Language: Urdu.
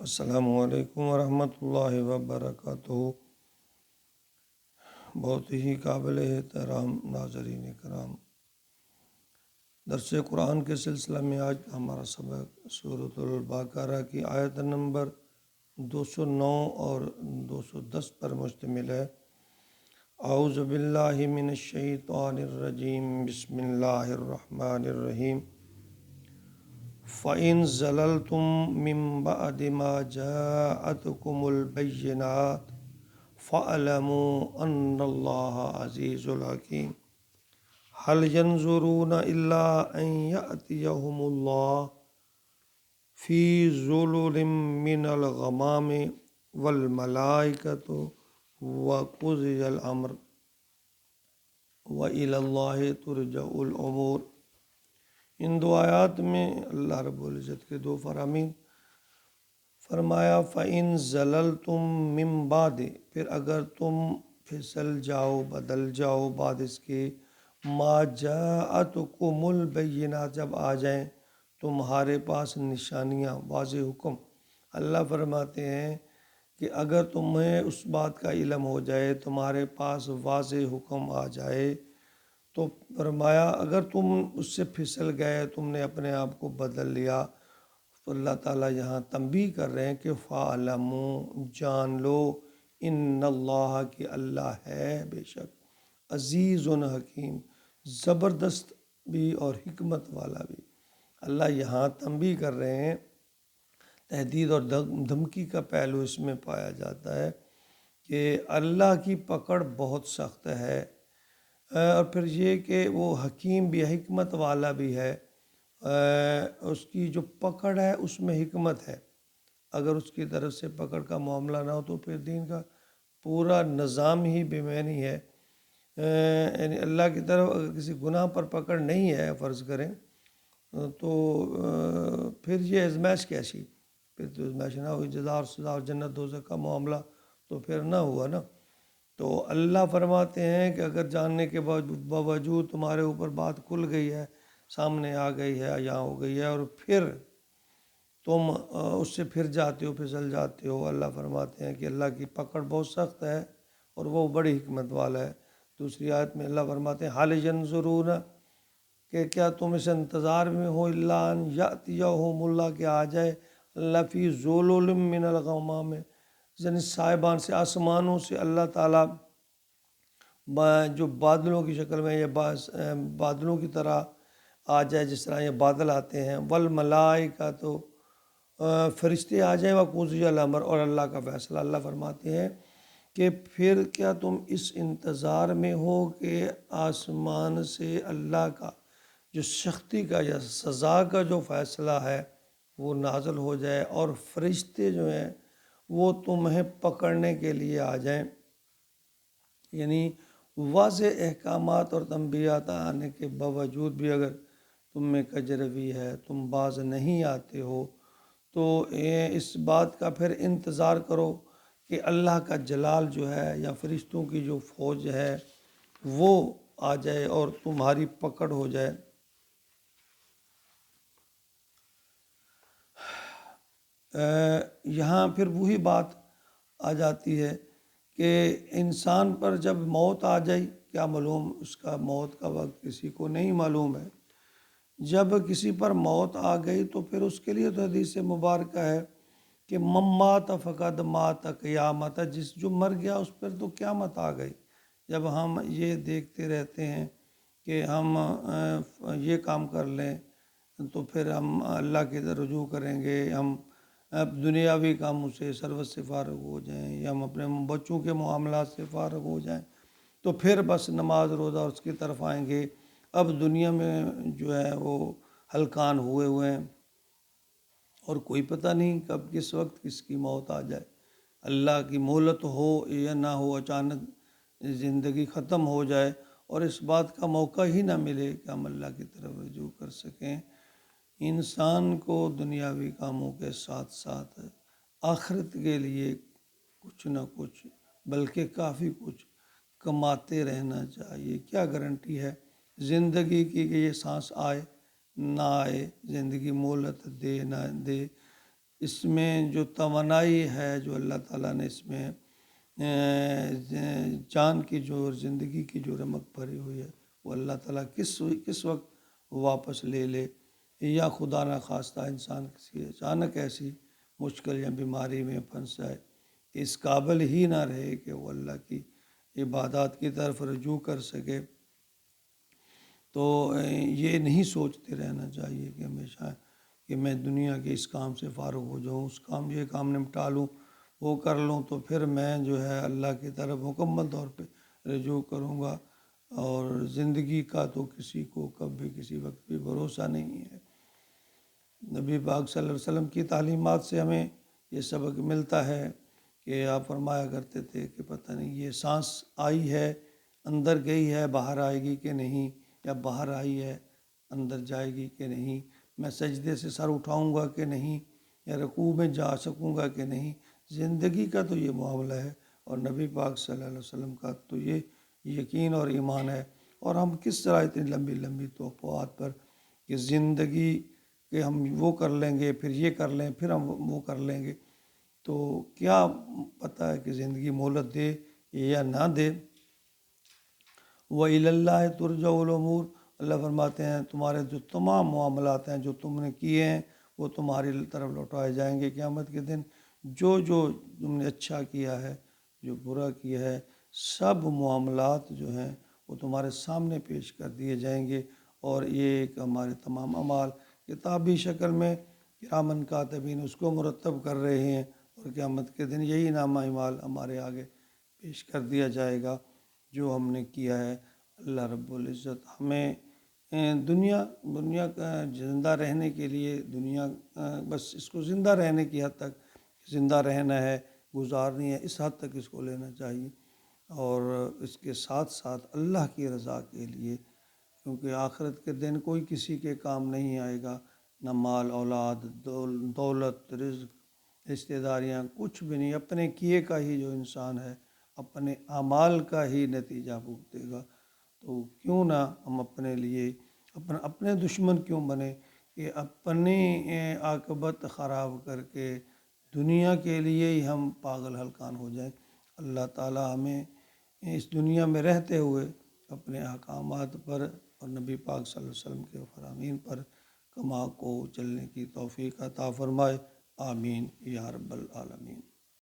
السلام علیکم ورحمۃ اللہ وبرکاتہ۔ بہت ہی قابل احترام ناظرین کرام، درس قرآن کے سلسلہ میں آج ہمارا سبق سورۃ البقرہ کی آیت نمبر 209 اور 210 پر مشتمل ہے۔ اعوذ باللہ من الشیطان الرجیم، بسم اللہ الرحمن الرحیم۔ فَإِن زَلَلْتُم مِّن بَعْدِ مَا جَاءَتْكُمُ الْبَيِّنَاتُ فَاعْلَمُوا أَنَّ اللَّهَ عَزِيزٌ حَكِيمٌ۔ هَلْ يَنظُرُونَ إِلَّا أَن يَأْتِيَهُمُ اللَّهُ فِي ظُلُلٍ مِّنَ الْغَمَامِ وَالْمَلَائِكَةُ وَقُضِيَ الْأَمْرُ وَإِلَى اللَّهِ تُرْجَعُ الْأُمُورُ۔ ان دو آیات میں اللہ رب العزت کے دو فرامین فرمایا، فَإِن زَلَلْتُم مِّن بَعْدِ، پھر اگر تم پھسل جاؤ، بدل جاؤ بعد اس کے، مَا جَاءَتْكُمُ الْبَيِّنَاتُ، جب آ جائیں تمہارے پاس نشانیاں، واضح حکم۔ اللہ فرماتے ہیں کہ اگر تمہیں اس بات کا علم ہو جائے، تمہارے پاس واضح حکم آ جائے، تو فرمایا اگر تم اس سے پھسل گئے، تم نے اپنے آپ کو بدل لیا، تو اللہ تعالیٰ یہاں تنبیہ کر رہے ہیں کہ فَاعْلَمُوا، جان لو، اِنَّ اللَّهَ، کہ اللہ ہے بے شک، عزیز حکیم، زبردست بھی اور حکمت والا بھی۔ اللہ یہاں تنبیہ کر رہے ہیں، تہدید اور دھمکی کا پہلو اس میں پایا جاتا ہے کہ اللہ کی پکڑ بہت سخت ہے، اور پھر یہ کہ وہ حکیم بھی، حکمت والا بھی ہے۔ اس کی جو پکڑ ہے اس میں حکمت ہے۔ اگر اس کی طرف سے پکڑ کا معاملہ نہ ہو تو پھر دین کا پورا نظام ہی بے معنی ہے۔ یعنی اللہ کی طرف اگر کسی گناہ پر پکڑ نہیں ہے، فرض کریں، تو پھر یہ ازمائش کیسی؟ پھر تو ازمائش نہ ہوئی، جزا اور سزا اور جنت دوزخ کا معاملہ تو پھر نہ ہوا نا۔ تو اللہ فرماتے ہیں کہ اگر جاننے کے باوجود تمہارے اوپر بات کھل گئی ہے، سامنے آ گئی ہے، یہاں ہو گئی ہے، اور پھر تم اس سے پھر جاتے ہو، پھسل جاتے ہو، اللہ فرماتے ہیں کہ اللہ کی پکڑ بہت سخت ہے اور وہ بڑی حکمت والا ہے۔ دوسری آیت میں اللہ فرماتے ہیں، حَلْ يَنظُرُونَ، کہ کیا تم اس انتظار میں ہو، اِلَّا أَن يَأْتِيَهُمُ اللَّهُ، کہ آ جائے اللہ فِي ظُلُلٍ مِّنَ الْغَمَامِ، یعنی صاحبان سے، آسمانوں سے اللہ تعالیٰ جو بادلوں کی شکل میں یا بادلوں کی طرح آ جائے، جس طرح یہ بادل آتے ہیں، وَالْمَلَائِكَةُ، تو فرشتے آ جائیں، وَقُضِيَ الْأَمْرُ، اور اللہ کا فیصلہ۔ اللہ فرماتے ہیں کہ پھر کیا تم اس انتظار میں ہو کہ آسمان سے اللہ کا جو سختی کا یا سزا کا جو فیصلہ ہے وہ نازل ہو جائے، اور فرشتے جو ہیں وہ تمہیں پکڑنے کے لیے آ جائیں۔ یعنی واضح احکامات اور تنبیہات آنے کے باوجود بھی اگر تم میں کجروی ہے، تم باز نہیں آتے ہو، تو اس بات کا پھر انتظار کرو کہ اللہ کا جلال جو ہے یا فرشتوں کی جو فوج ہے وہ آ جائے اور تمہاری پکڑ ہو جائے۔ یہاں پھر وہی بات آ جاتی ہے کہ انسان پر جب موت آ جائے، کیا معلوم اس کا موت کا وقت کسی کو نہیں معلوم ہے۔ جب کسی پر موت آ گئی تو پھر اس کے لیے تو حدیث مبارکہ ہے کہ من مات فقد مات قیامت، جو مر گیا اس پر تو قیامت آ گئی۔ جب ہم یہ دیکھتے رہتے ہیں کہ ہم یہ کام کر لیں تو پھر ہم اللہ کی طرف رجوع کریں گے، ہم دنیاوی کاموں سے سروت سے فارغ ہو جائیں، یا ہم اپنے بچوں کے معاملات سے فارغ ہو جائیں، تو پھر بس نماز روزہ اس کی طرف آئیں گے۔ اب دنیا میں جو ہے وہ ہلکان ہوئے ہیں، اور کوئی پتہ نہیں کب کس وقت کس کی موت آ جائے۔ اللہ کی مہلت ہو یا نہ ہو، اچانک زندگی ختم ہو جائے اور اس بات کا موقع ہی نہ ملے کہ ہم اللہ کی طرف رجوع کر سکیں۔ انسان کو دنیاوی کاموں کے ساتھ ساتھ آخرت کے لیے کچھ نہ کچھ، بلکہ کافی کچھ کماتے رہنا چاہیے۔ کیا گارنٹی ہے زندگی کی کہ یہ سانس آئے نہ آئے، زندگی مہلت دے نہ دے، اس میں جو توانائی ہے جو اللہ تعالیٰ نے اس میں جان کی جو اور زندگی کی جو رمق بھری ہوئی ہے، وہ اللہ تعالیٰ کس وقت واپس لے لے، یا خدا نہ خواستہ انسان کسی اچانک ایسی مشکل یا بیماری میں پھنس جائے، اس قابل ہی نہ رہے کہ وہ اللہ کی عبادات کی طرف رجوع کر سکے، تو یہ نہیں سوچتے رہنا چاہیے کہ ہمیشہ کہ میں دنیا کے اس کام سے فارغ ہو جاؤں، اس کام یہ کام نمٹا لوں، وہ کر لوں، تو پھر میں جو ہے اللہ کی طرف مکمل طور پہ رجوع کروں گا۔ اور زندگی کا تو کسی کو کبھی کسی وقت بھی بھروسہ نہیں ہے۔ نبی پاک صلی اللہ علیہ وسلم کی تعلیمات سے ہمیں یہ سبق ملتا ہے کہ آپ فرمایا کرتے تھے کہ پتہ نہیں یہ سانس آئی ہے اندر گئی ہے باہر آئے گی کہ نہیں، یا باہر آئی ہے اندر جائے گی کہ نہیں، میں سجدے سے سر اٹھاؤں گا کہ نہیں، یا رکوع میں جا سکوں گا کہ نہیں۔ زندگی کا تو یہ معاملہ ہے، اور نبی پاک صلی اللہ علیہ وسلم کا تو یہ یقین اور ایمان ہے۔ اور ہم کس طرح اتنی لمبی لمبی توقعات پر کہ زندگی کہ ہم وہ کر لیں گے، پھر یہ کر لیں، پھر ہم وہ کر لیں گے، تو کیا پتہ ہے کہ زندگی مہلت دے یا نہ دے۔ وَإِلَى اللَّهِ تُرْجَعُ الْأُمُورُ، اللہ فرماتے ہیں تمہارے جو تمام معاملات ہیں جو تم نے کیے ہیں وہ تمہاری طرف لوٹائے جائیں گے قیامت کے دن۔ جو تم نے اچھا کیا ہے، جو برا کیا ہے، سب معاملات جو ہیں وہ تمہارے سامنے پیش کر دیے جائیں گے، اور یہ ایک ہمارے تمام اعمال کتابی شکل میں کرامن کاتبین اس کو مرتب کر رہے ہیں، اور قیامت کے دن یہی نامہ اعمال ہمارے آگے پیش کر دیا جائے گا جو ہم نے کیا ہے۔ اللہ رب العزت ہمیں دنیا کا زندہ رہنے کے لیے، دنیا بس اس کو زندہ رہنے کی حد تک زندہ رہنا ہے، گزارنی ہے، اس حد تک اس کو لینا چاہیے، اور اس کے ساتھ ساتھ اللہ کی رضا کے لیے، کیونکہ آخرت کے دن کوئی کسی کے کام نہیں آئے گا، نہ مال اولاد دولت رزق رشتہ داریاں، کچھ بھی نہیں، اپنے کیے کا ہی جو انسان ہے اپنے اعمال کا ہی نتیجہ بھگتے گا۔ تو کیوں نہ ہم اپنے لیے اپنے دشمن کیوں بنے کہ اپنی عاقبت خراب کر کے دنیا کے لیے ہی ہم پاگل ہلکان ہو جائیں۔ اللہ تعالی ہمیں اس دنیا میں رہتے ہوئے اپنے احکامات پر اور نبی پاک صلی اللہ علیہ وسلم کے فرامین پر کما کو چلنے کی توفیق عطا فرمائے، آمین یا رب العالمین۔